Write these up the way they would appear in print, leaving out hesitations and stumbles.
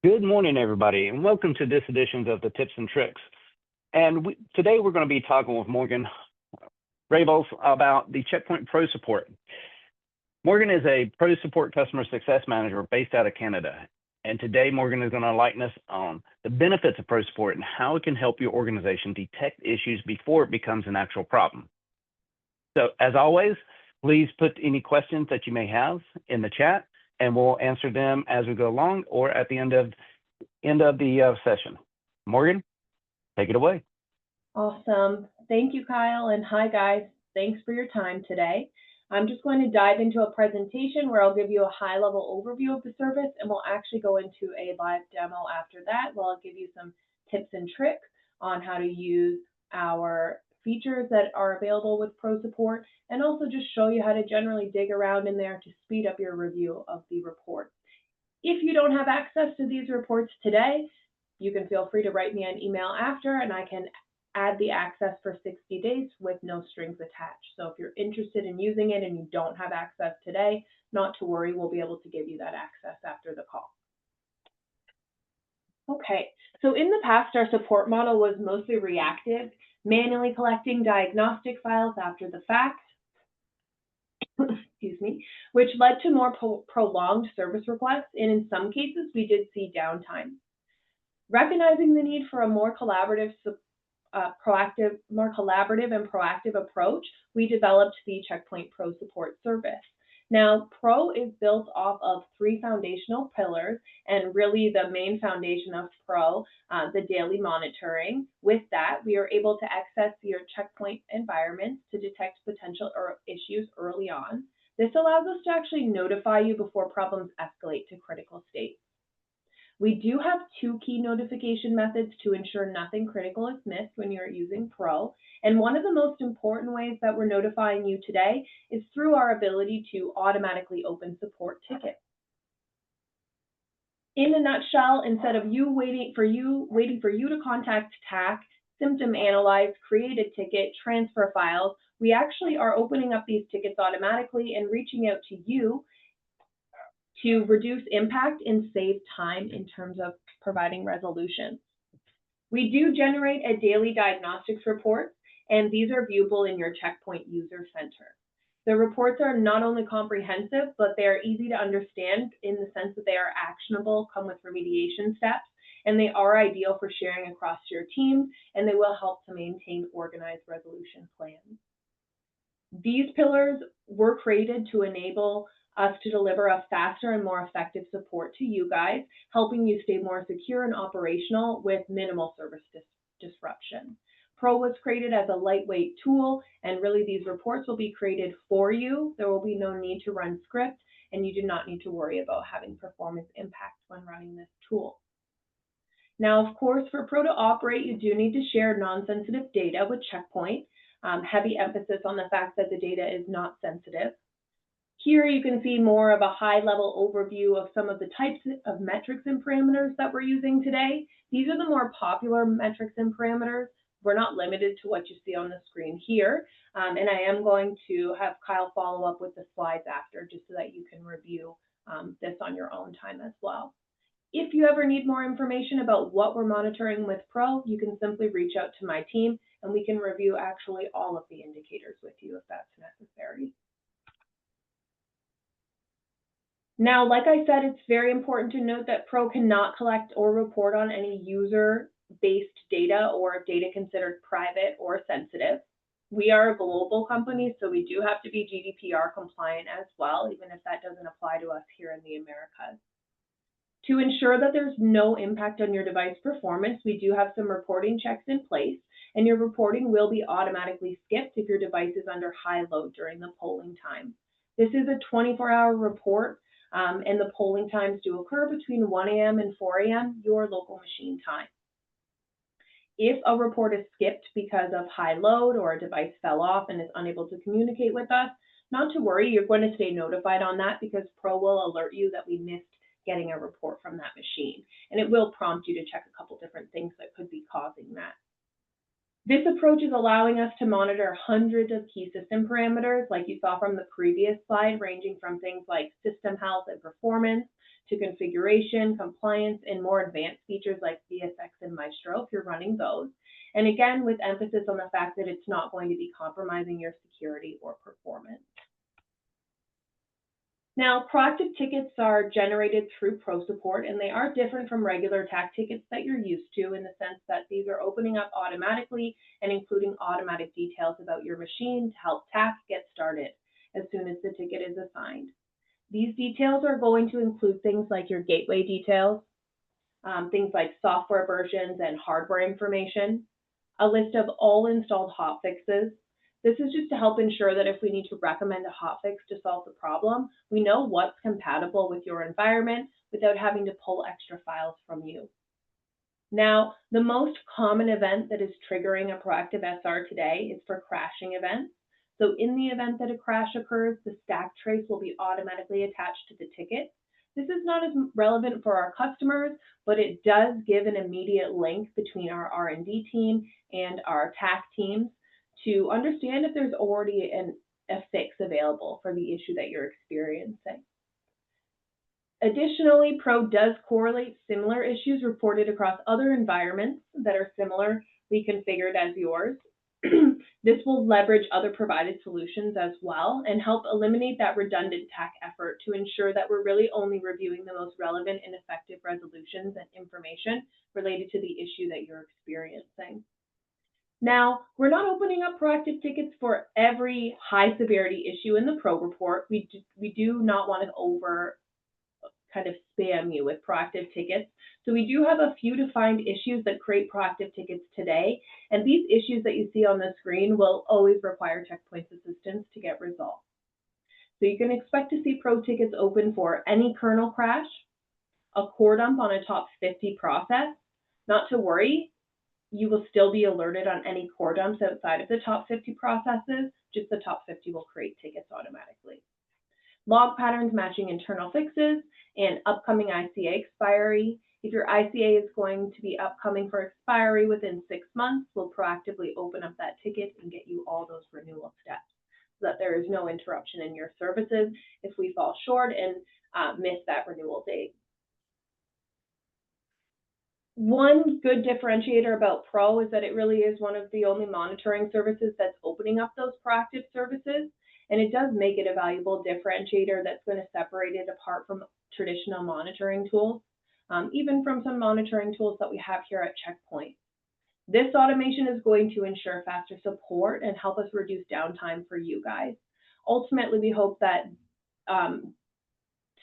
Good morning, everybody, and welcome to this edition of the Tips and Tricks. Today we're going to be talking with Morgan Rabels about the Checkpoint Pro Support. Morgan is a Pro Support Customer Success Manager based out of Canada. And today Morgan is going to enlighten us on the benefits of Pro Support and how it can help your organization detect issues before it becomes an actual problem. So as always, please put any questions that you may have in the chat, and we'll answer them as we go along or at the end of the session. Morgan, take it away. Awesome. Thank you, Kyle. And hi, guys. Thanks for your time today. I'm just going to dive into a presentation where I'll give you a high-level overview of the service, and we'll actually go into a live demo after that, where I'll give you some tips and tricks on how to use our features that are available with Pro Support, and also just show you how to generally dig around in there to speed up your review of the report. If you don't have access to these reports today, you can feel free to write me an email after, and I can add the access for 60 days with no strings attached. So if you're interested in using it and you don't have access today, not to worry, we'll be able to give you that access after the call. Okay, so in the past, our support model was mostly reactive, manually collecting diagnostic files after the fact, excuse me, which led to more prolonged service requests, and in some cases, we did see downtime. Recognizing the need for a more collaborative and proactive approach, we developed the Checkpoint Pro Support service. Now, Pro is built off of 3 foundational pillars, and really the main foundation of Pro, the daily monitoring. With that, we are able to access your Checkpoint environments to detect potential issues early on. This allows us to actually notify you before problems escalate to critical states. We do have 2 key notification methods to ensure nothing critical is missed when you're using Pro. And one of the most important ways that we're notifying you today is through our ability to automatically open support tickets. In a nutshell, instead of waiting for you to contact TAC, symptom analyze, create a ticket, transfer files, we actually are opening up these tickets automatically and reaching out to you to reduce impact and save time in terms of providing resolution. We do generate a daily diagnostics report, and these are viewable in your Checkpoint User Center. The reports are not only comprehensive, but they are easy to understand in the sense that they are actionable, come with remediation steps, and they are ideal for sharing across your teams, and they will help to maintain organized resolution plans. These pillars were created to enable us to deliver a faster and more effective support to you guys, helping you stay more secure and operational with minimal service disruption. Pro was created as a lightweight tool, and really these reports will be created for you. There will be no need to run script, and you do not need to worry about having performance impact when running this tool. Now, of course, for Pro to operate, you do need to share non-sensitive data with Checkpoint. Heavy emphasis on the fact that the data is not sensitive. Here you can see more of a high-level overview of some of the types of metrics and parameters that we're using today. These are the more popular metrics and parameters. We're not limited to what you see on the screen here. And I am going to have Kyle follow up with the slides after, just so that you can review this on your own time as well. If you ever need more information about what we're monitoring with Pro, you can simply reach out to my team, and we can review actually all of the indicators with you if that's necessary. Now, like I said, it's very important to note that Pro cannot collect or report on any user-based data or data considered private or sensitive. We are a global company, so we do have to be GDPR compliant as well, even if that doesn't apply to us here in the Americas. To ensure that there's no impact on your device performance, we do have some reporting checks in place, and your reporting will be automatically skipped if your device is under high load during the polling time. This is a 24-hour report, and the polling times do occur between 1 a.m. and 4 a.m., your local machine time. If a report is skipped because of high load or a device fell off and is unable to communicate with us, not to worry, you're going to stay notified on that because Pro will alert you that we missed getting a report from that machine. And it will prompt you to check a couple different things that could be causing that. This approach is allowing us to monitor hundreds of key system parameters, like you saw from the previous slide, ranging from things like system health and performance to configuration, compliance, and more advanced features like VSX and Maestro if you're running those. And again, with emphasis on the fact that it's not going to be compromising your security or performance. Now, proactive tickets are generated through ProSupport, and they are different from regular TAC tickets that you're used to in the sense that these are opening up automatically and including automatic details about your machine to help TAC get started as soon as the ticket is assigned. These details are going to include things like your gateway details, things like software versions and hardware information, a list of all installed hotfixes. This is just to help ensure that if we need to recommend a hotfix to solve the problem, we know what's compatible with your environment without having to pull extra files from you. Now, the most common event that is triggering a proactive SR today is for crashing events. So in the event that a crash occurs, the stack trace will be automatically attached to the ticket. This is not as relevant for our customers, but it does give an immediate link between our R&D team and our TAC teams to understand if there's already a fix available for the issue that you're experiencing. Additionally, Pro does correlate similar issues reported across other environments that are similarly configured as yours. This will leverage other provided solutions as well and help eliminate that redundant TAC effort to ensure that we're really only reviewing the most relevant and effective resolutions and information related to the issue that you're experiencing. Now, we're not opening up proactive tickets for every high severity issue in the Pro report. We do not want to kind of spam you with proactive tickets. So we do have a few defined issues that create proactive tickets today. And these issues that you see on the screen will always require Checkpoint's assistance to get resolved. So you can expect to see Pro tickets open for any kernel crash, a core dump on a top 50 process. Not to worry, you will still be alerted on any core dumps outside of the top 50 processes. Just the top 50 will create tickets automatically. Log patterns matching internal fixes and upcoming ICA expiry. If your ICA is going to be upcoming for expiry within 6 months, we'll proactively open up that ticket and get you all those renewal steps so that there is no interruption in your services if we fall short and miss that renewal date. One good differentiator about Pro is that it really is one of the only monitoring services that's opening up those proactive services, and it does make it a valuable differentiator that's going to separate it apart from traditional monitoring tools, even from some monitoring tools that we have here at Checkpoint. This automation is going to ensure faster support and help us reduce downtime for you guys. Ultimately, we hope that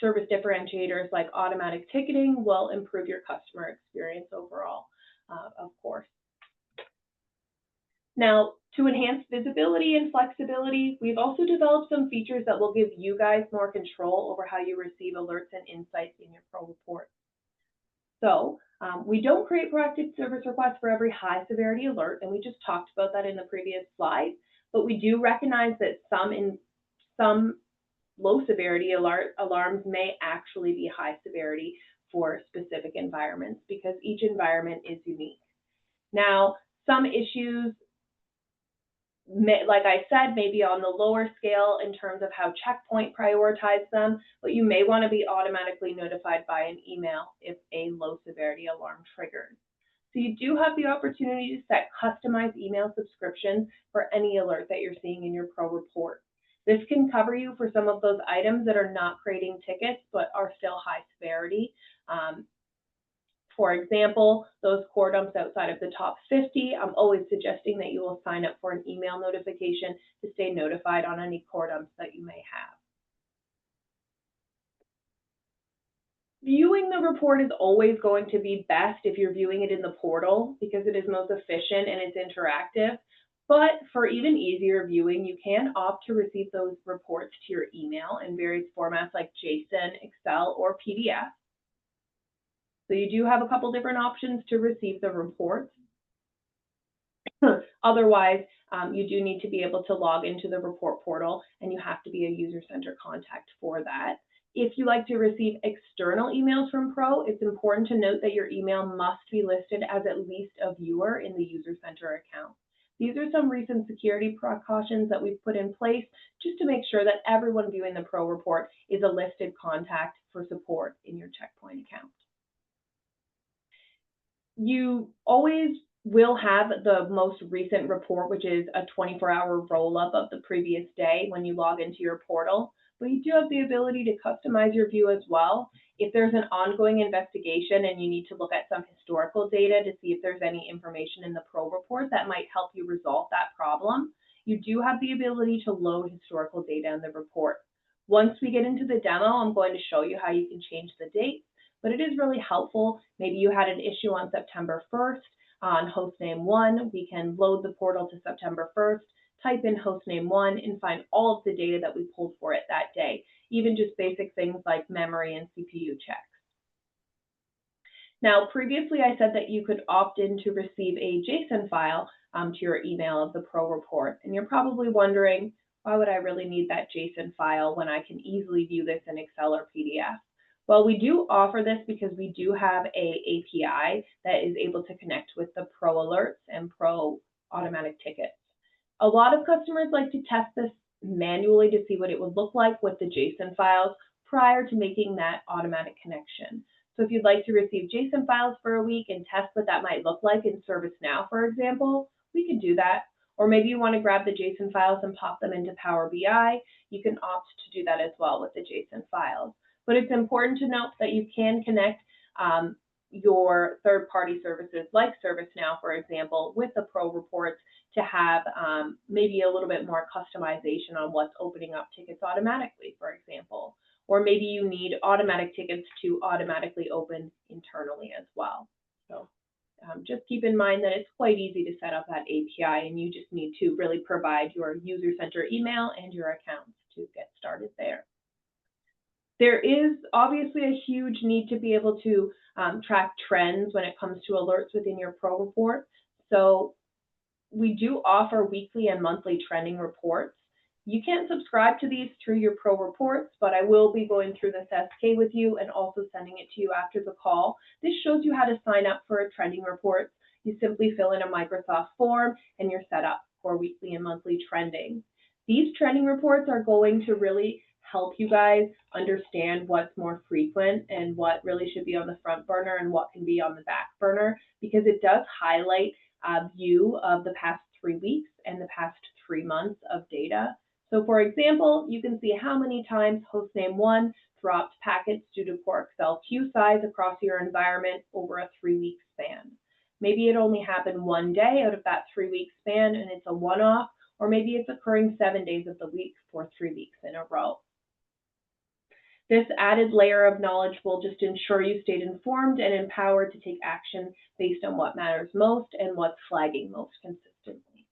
service differentiators like automatic ticketing will improve your customer experience overall, of course. Now, to enhance visibility and flexibility, we've also developed some features that will give you guys more control over how you receive alerts and insights in your Pro report. So we don't create proactive service requests for every high severity alert, and we just talked about that in the previous slide, but we do recognize that some low severity alarms may actually be high severity for specific environments because each environment is unique. Now, some issues, like I said, may be on the lower scale in terms of how Checkpoint prioritizes them, but you may want to be automatically notified by an email if a low severity alarm triggers. So you do have the opportunity to set customized email subscriptions for any alert that you're seeing in your Pro report. This can cover you for some of those items that are not creating tickets but are still high severity. For example, those core dumps outside of the top 50, I'm always suggesting that you will sign up for an email notification to stay notified on any core dumps that you may have. Viewing the report is always going to be best if you're viewing it in the portal because it is most efficient and it's interactive. But for even easier viewing, you can opt to receive those reports to your email in various formats like JSON, Excel, or PDF. So you do have a couple different options to receive the reports. Otherwise, you do need to be able to log into the report portal, and you have to be a user center contact for that. If you like to receive external emails from Pro, it's important to note that your email must be listed as at least a viewer in the user center account. These are some recent security precautions that we've put in place just to make sure that everyone viewing the Pro report is a listed contact for support in your Checkpoint account. You always will have the most recent report, which is a 24-hour roll-up of the previous day when you log into your portal, but you do have the ability to customize your view as well. If there's an ongoing investigation and you need to look at some historical data to see if there's any information in the Pro report that might help you resolve that problem, you do have the ability to load historical data in the report. Once we get into the demo, I'm going to show you how you can change the dates, but it is really helpful. Maybe you had an issue on September 1st on hostname 1. We can load the portal to September 1st, type in hostname 1, and find all of the data that we pulled for it that day, even just basic things like memory and CPU checks. Now, previously I said that you could opt in to receive a JSON file to your email of the Pro report, and you're probably wondering, why would I really need that JSON file when I can easily view this in Excel or PDF? Well, we do offer this because we do have an API that is able to connect with the Pro alerts and Pro automatic tickets. A lot of customers like to test this manually to see what it would look like with the JSON files prior to making that automatic connection. So if you'd like to receive JSON files for a week and test what that might look like in ServiceNow, for example, we could do that. Or maybe you want to grab the JSON files and pop them into Power BI. You can opt to do that as well with the JSON files. But it's important to note that you can connect your third-party services like ServiceNow, for example, with the Pro reports to have maybe a little bit more customization on what's opening up tickets automatically, for example. Or maybe you need automatic tickets to automatically open internally as well. So just keep in mind that it's quite easy to set up that API, and you just need to really provide your user center email and your accounts to get started there. There is obviously a huge need to be able to track trends when it comes to alerts within your Pro report. So we do offer weekly and monthly trending reports. You can subscribe to these through your Pro reports, but I will be going through this SK with you and also sending it to you after the call. This shows you how to sign up for a trending report. You simply fill in a Microsoft form and you're set up for weekly and monthly trending. These trending reports are going to really help you guys understand what's more frequent and what really should be on the front burner and what can be on the back burner, because it does highlight a view of the past 3 weeks and the past 3 months of data. So for example, you can see how many times hostname 1 dropped packets due to poor Excel queue size across your environment over a 3-week span. Maybe it only happened one day out of that 3-week span and it's a one-off, or maybe it's occurring 7 days of the week for 3 weeks in a row. This added layer of knowledge will just ensure you stayed informed and empowered to take action based on what matters most and what's flagging most consistently.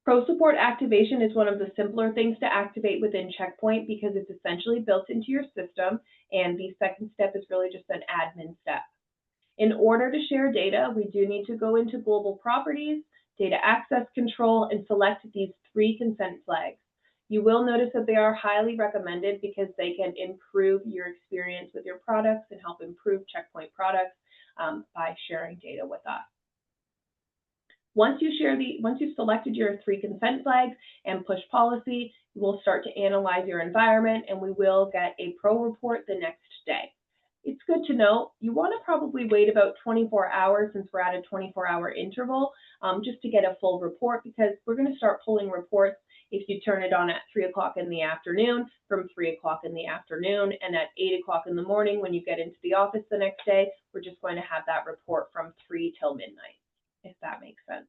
Pro support activation is one of the simpler things to activate within Checkpoint because it's essentially built into your system, and the second step is really just an admin step. In order to share data, we do need to go into Global Properties, Data Access Control, and select these 3 consent flags. You will notice that they are highly recommended because they can improve your experience with your products and help improve Checkpoint products by sharing data with us. Once you've selected your 3 consent flags and push policy, we'll start to analyze your environment and we will get a Pro report the next day. It's good to know you want to probably wait about 24 hours since we're at a 24-hour interval just to get a full report, because we're going to start pulling reports if you turn it on at 3 o'clock in the afternoon, from 3 o'clock in the afternoon, and at 8 o'clock in the morning when you get into the office the next day, we're just going to have that report from 3 till midnight, if that makes sense.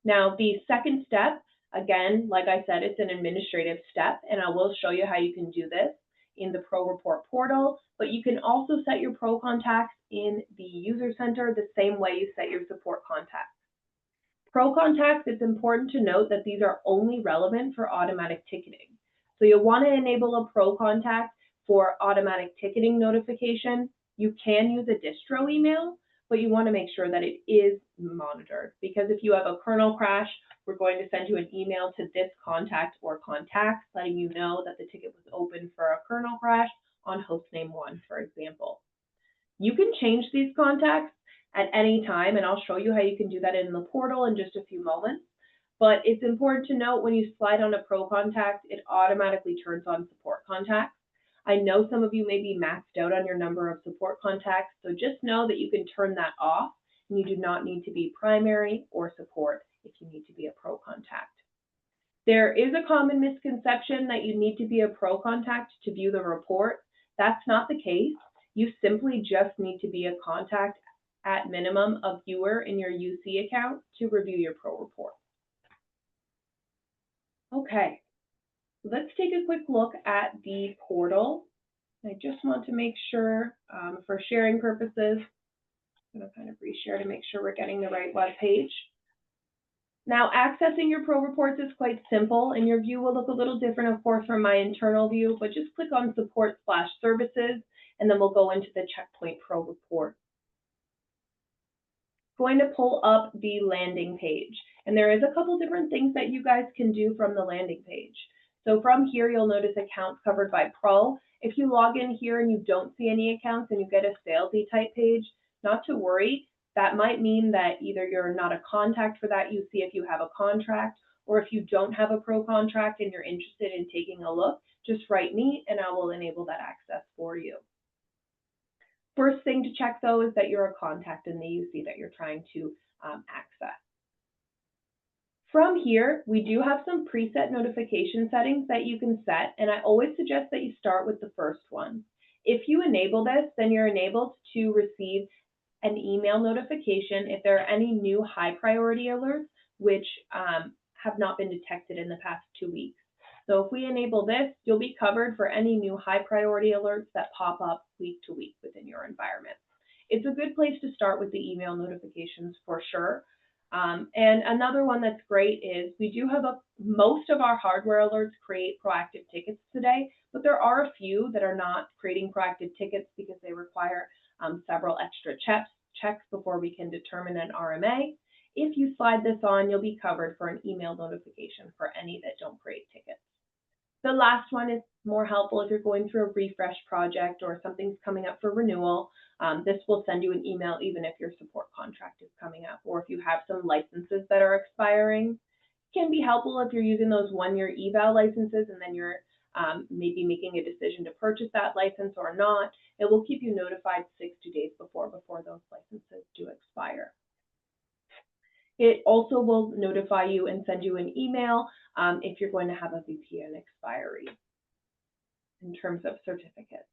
Now, the second step, again, like I said, it's an administrative step, and I will show you how you can do this in the Pro Report portal, but you can also set your Pro contacts in the User Center the same way you set your support contacts. Pro contacts, it's important to note that these are only relevant for automatic ticketing. So you'll want to enable a Pro contact for automatic ticketing notification. You can use a distro email, but you want to make sure that it is monitored, because if you have a kernel crash, we're going to send you an email to this contact or contacts letting you know that the ticket was open for a kernel crash on hostname 1, for example. You can change these contacts at any time, and I'll show you how you can do that in the portal in just a few moments. But it's important to note when you slide on a pro contact, it automatically turns on support contacts. I know some of you may be maxed out on your number of support contacts, so just know that you can turn that off, and you do not need to be primary or support if you need to be a pro contact. There is a common misconception that you need to be a pro contact to view the report. That's not the case. You simply just need to be a contact at minimum a viewer in your UC account to review your pro report. Okay, let's take a quick look at the portal. I just want to make sure for sharing purposes, I'm going to kind of reshare to make sure we're getting the right web page. Now, accessing your pro reports is quite simple, and your view will look a little different, of course, from my internal view, but just click on Support/Services, and then we'll go into the Checkpoint Pro report. Going to pull up the landing page, and there is a couple different things that you guys can do from the landing page. So from here, you'll notice accounts covered by pro. If you log in here and you don't see any accounts and you get a salesy type page, not to worry. That might mean that either you're not a contact for that UC if you have a contract, or if you don't have a pro contract and you're interested in taking a look, just write me and I will enable that access for you. First thing to check though is that you're a contact in the UC that you're trying to access. From here, we do have some preset notification settings that you can set, and I always suggest that you start with the first one. If you enable this, then you're enabled to receive an email notification if there are any new high priority alerts which have not been detected in the past 2 weeks. So if we enable this, you'll be covered for any new high priority alerts that pop up week to week within your environment. It's a good place to start with the email notifications for sure. And another one that's great is we do have most of our hardware alerts create proactive tickets today, but there are a few that are not creating proactive tickets because they require several extra checks before we can determine an RMA. If you slide this on, you'll be covered for an email notification for any that don't create tickets. The last one is more helpful if you're going through a refresh project or something's coming up for renewal. This will send you an email even if your support contract is coming up, or if you have some licenses that are expiring. It can be helpful if you're using those 1-year eval licenses and then you're maybe making a decision to purchase that license or not. It will keep you notified 60 days before those licenses do expire. It also will notify you and send you an email if you're going to have a VPN expiry in terms of certificates.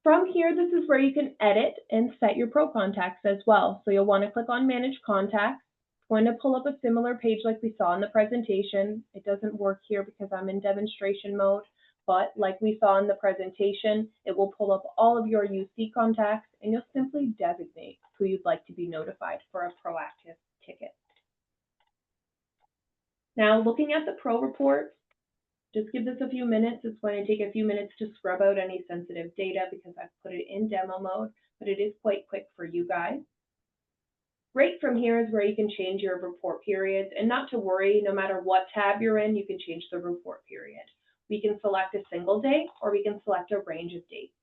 From here, this is where you can edit and set your pro contacts as well. So you'll want to click on Manage Contacts. It's going to pull up a similar page like we saw in the presentation. It doesn't work here because I'm in demonstration mode, but like we saw in the presentation, it will pull up all of your UC contacts and you'll simply designate who you'd like to be notified for a proactive ticket. Now, looking at the pro report, just give this a few minutes. It's going to take a few minutes to scrub out any sensitive data because I've put it in demo mode, but it is quite quick for you guys. Right from here is where you can change your report periods, and not to worry, no matter what tab you're in, you can change the report period. We can select a single day or we can select a range of dates.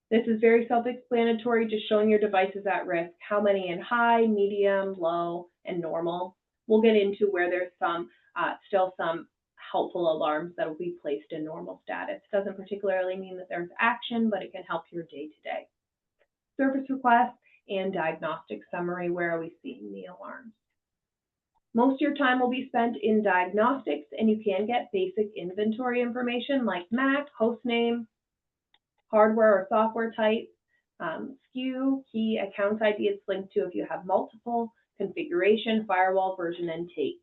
This is very self-explanatory, just showing your devices at risk, how many in high, medium, low, and normal. We'll get into where there's still some helpful alarms that will be placed in normal status. Doesn't particularly mean that there's action, but it can help your day-to-day. Service requests and diagnostic summary, where are we seeing the alarms? Most of your time will be spent in diagnostics, and you can get basic inventory information like MAC, host name, hardware or software type, SKU, key, accounts ID it's linked to if you have multiple, configuration, firewall version, and take.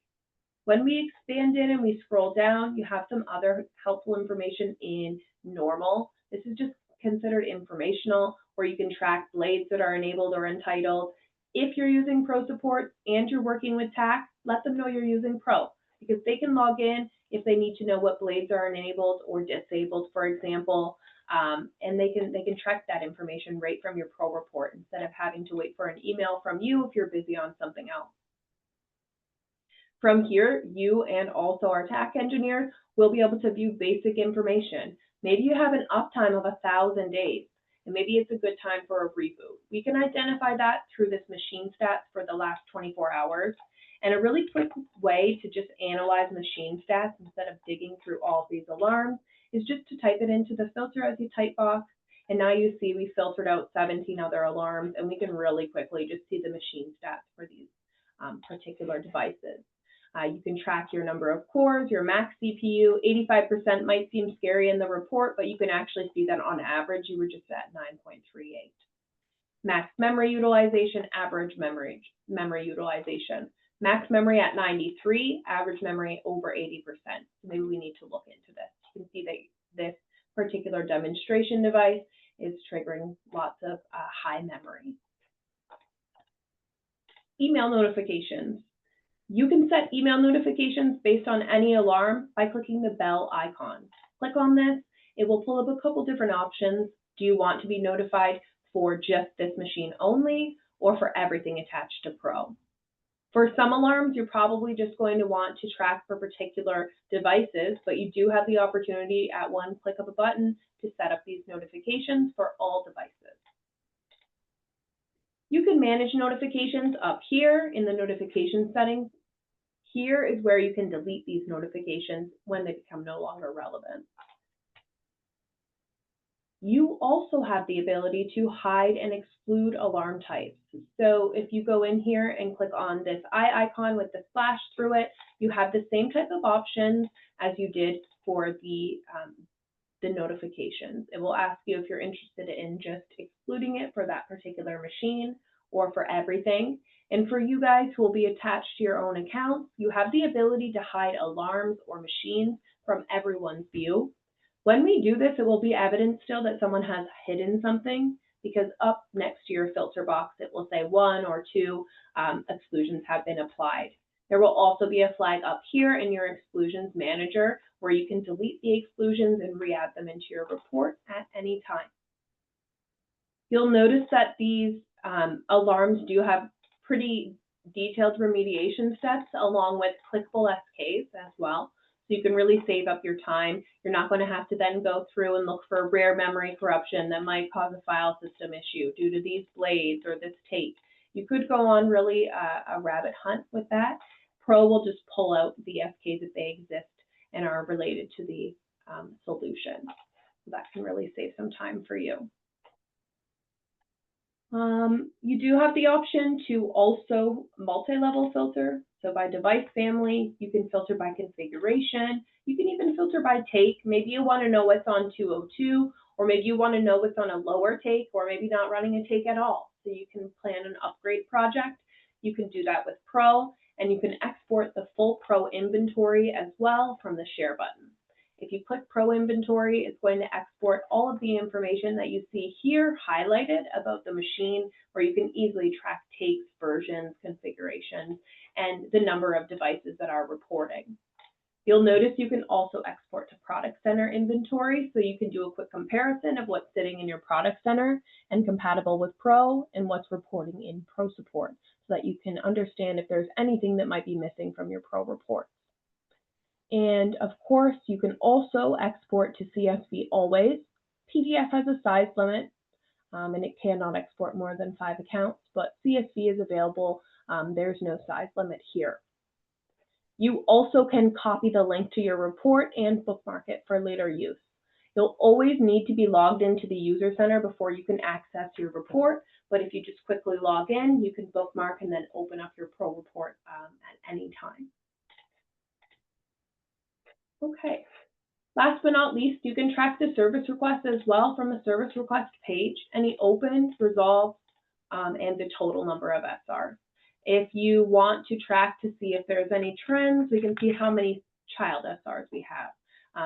When we expand in and we scroll down, you have some other helpful information in normal. This is just considered informational, where you can track blades that are enabled or entitled. If you're using pro support and you're working with TAC, let them know you're using pro, because they can log in if they need to know what blades are enabled or disabled, for example, and they can track that information right from your pro report instead of having to wait for an email from you if you're busy on something else. From here, you and also our TAC engineers will be able to view basic information. Maybe you have an uptime of 1,000 days. and maybe it's a good time for a reboot. We can identify that through this machine stats for the last 24 hours. And a really quick way to just analyze machine stats instead of digging through all of these alarms is just to type it into the filter as you type box. And now you see we filtered out 17 other alarms, and we can really quickly just see the machine stats for these particular devices. You can track your number of cores, your max CPU. 85% might seem scary in the report, but you can actually see that on average, you were just at 9.38. Max memory utilization, average memory utilization. Max memory at 93, average memory over 80%. Maybe we need to look into this. You can see that this particular demonstration device is triggering lots of high memory. Email notifications. You can set email notifications based on any alarm by clicking the bell icon. Click on this. It will pull up a couple different options. Do you want to be notified for just this machine only, or for everything attached to Pro? For some alarms, you're probably just going to want to track for particular devices, but you do have the opportunity at one click of a button to set up these notifications for all devices. You can manage notifications up here in the notification settings. Here is where you can delete these notifications when they become no longer relevant. You also have the ability to hide and exclude alarm types. So if you go in here and click on this eye icon with the slash through it, you have the same type of options as you did for the notifications. It will ask you if you're interested in just excluding it for that particular machine or for everything. And for you guys who will be attached to your own accounts, you have the ability to hide alarms or machines from everyone's view. When we do this, it will be evident still that someone has hidden something, because up next to your filter box, it will say 1 or 2 exclusions have been applied. There will also be a flag up here in your exclusions manager where you can delete the exclusions and re-add them into your report at any time. You'll notice that these alarms do have pretty detailed remediation steps along with clickable SKs as well. So you can really save up your time. You're not going to have to then go through and look for rare memory corruption that might cause a file system issue due to these blades or this tape. You could go on really a rabbit hunt with that. Pro will just pull out the SKs if they exist and are related to the solution. So that can really save some time for you. You do have the option to also multi-level filter. So by device family, you can filter by configuration. You can even filter by take. Maybe you want to know what's on 202, or maybe you want to know what's on a lower take, or maybe not running a take at all. So you can plan an upgrade project. You can do that with Pro, and you can export the full Pro inventory as well from the share button. If you click Pro Inventory, it's going to export all of the information that you see here highlighted about the machine, where you can easily track takes, versions, configurations, and the number of devices that are reporting. You'll notice you can also export to Product Center inventory, so you can do a quick comparison of what's sitting in your Product Center and compatible with Pro and what's reporting in Pro Support, so that you can understand if there's anything that might be missing from your Pro reports. And of course, you can also export to CSV always. PDF has a size limit, and it cannot export more than 5 accounts, but CSV is available. There's no size limit here. You also can copy the link to your report and bookmark it for later use. You'll always need to be logged into the User Center before you can access your report, but if you just quickly log in, you can bookmark and then open up your Pro report at any time. Okay, last but not least, you can track the service request as well from the service request page, any opened, resolved, and the total number of SRs. If you want to track to see if there's any trends, we can see how many child SRs we have.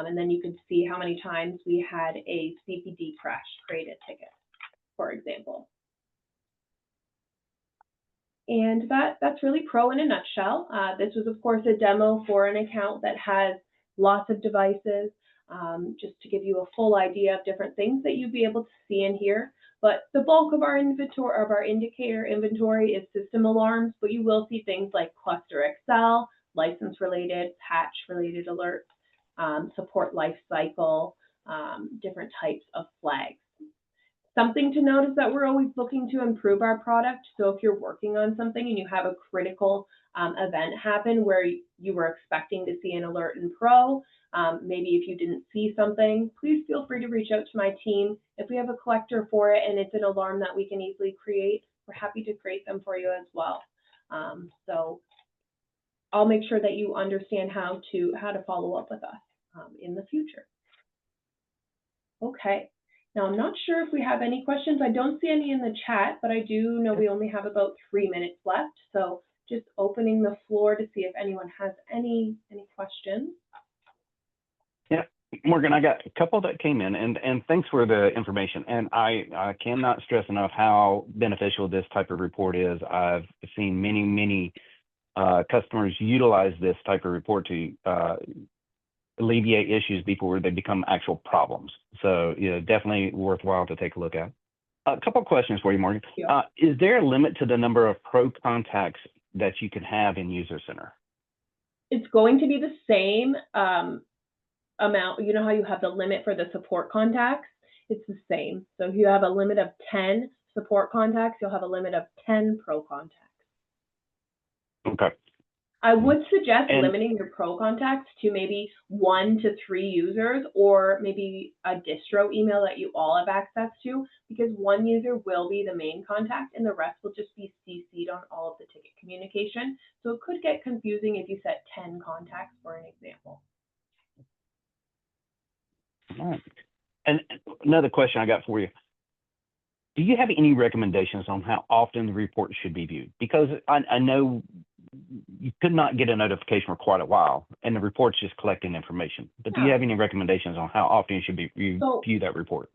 And then you can see how many times we had a CPD crash create a ticket, for example. And that's really Pro in a nutshell. This was, of course, a demo for an account that has lots of devices, just to give you a full idea of different things that you'd be able to see in here. But the bulk of our inventory, of our indicator inventory, is system alarms, but you will see things like cluster Excel, license-related, patch-related alerts, support life cycle, different types of flags. Something to note is that we're always looking to improve our product. So if you're working on something and you have a critical event happen where you were expecting to see an alert in Pro, maybe if you didn't see something, please feel free to reach out to my team. If we have a collector for it and it's an alarm that we can easily create, we're happy to create them for you as well. So I'll make sure that you understand how to follow up with us in the future. Okay. Now, I'm not sure if we have any questions. I don't see any in the chat, but I do know we only have about 3 minutes left. So just opening the floor to see if anyone has any questions. Yeah, Morgan, I got a couple that came in, and thanks for the information. And I cannot stress enough how beneficial this type of report is. I've seen many customers utilize this type of report to alleviate issues before they become actual problems. So, definitely worthwhile to take a look at. A couple of questions for you, Morgan. Yeah. Is there a limit to the number of pro contacts that you can have in User Center? It's going to be the same amount. You know how you have the limit for the support contacts? It's the same. So if you have a limit of 10 support contacts, you'll have a limit of 10 pro contacts. Okay. I would suggest limiting your pro contacts to maybe 1 to 3 users, or maybe a distro email that you all have access to, because one user will be the main contact and the rest will just be CC'd on all of the ticket communication. So it could get confusing if you set 10 contacts, for an example. All right. And another question I got for you. Do you have any recommendations on how often the report should be viewed? Because I know you could not get a notification for quite a while, and the report's just collecting information. But do you have any recommendations on how often you should view that report?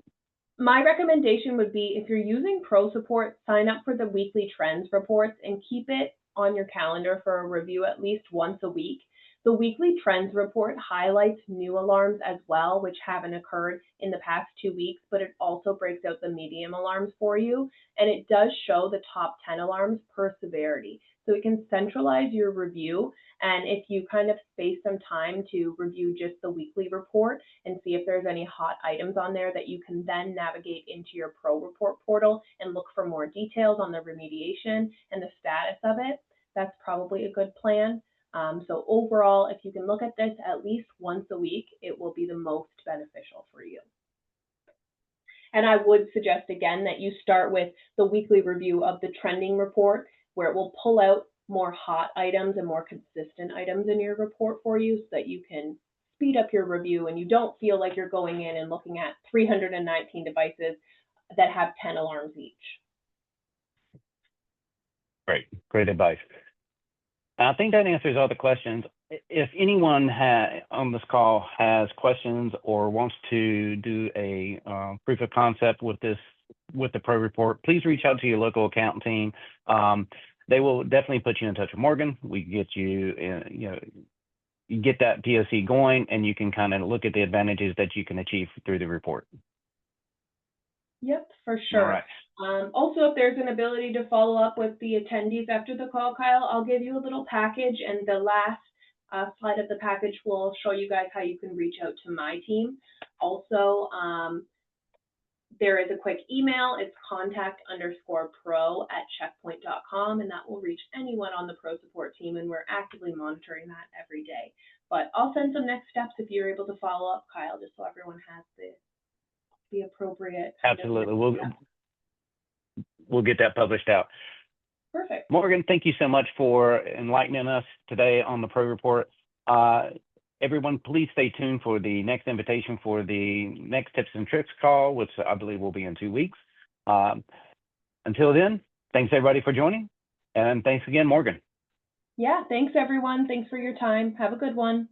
My recommendation would be, if you're using Pro Support, sign up for the weekly trends reports and keep it on your calendar for a review at least once a week. The weekly trends report highlights new alarms as well, which haven't occurred in the past 2 weeks, but it also breaks out the medium alarms for you. And it does show the top 10 alarms per severity. So it can centralize your review. And if you kind of space some time to review just the weekly report and see if there's any hot items on there, that you can then navigate into your Pro Report portal and look for more details on the remediation and the status of it, that's probably a good plan. So overall, if you can look at this at least once a week, it will be the most beneficial for you. And I would suggest again that you start with the weekly review of the trending report, where it will pull out more hot items and more consistent items in your report for you, so that you can speed up your review and you don't feel like you're going in and looking at 319 devices that have 10 alarms each. Great advice. I think that answers all the questions. If anyone on this call has questions or wants to do a proof of concept with the Pro Report, please reach out to your local account team. They will definitely put you in touch with Morgan. We get you, you get that POC going, and you can kind of look at the advantages that you can achieve through the report. Yep, for sure. All right. Also, if there's an ability to follow up with the attendees after the call, Kyle, I'll give you a little package, and the last slide of the package will show you guys how you can reach out to my team. Also, there is a quick email. It's contact_pro@checkpoint.com, and that will reach anyone on the Pro Support team, and we're actively monitoring that every day. But I'll send some next steps if you're able to follow up, Kyle, just so everyone has the appropriate. Absolutely. We'll get that published out. Perfect. Morgan, thank you so much for enlightening us today on the Pro Report. Everyone, please stay tuned for the next invitation for the next Tips and Tricks call, which I believe will be in 2 weeks. Until then, thanks everybody for joining, and thanks again, Morgan. Yeah, thanks everyone. Thanks for your time. Have a good one.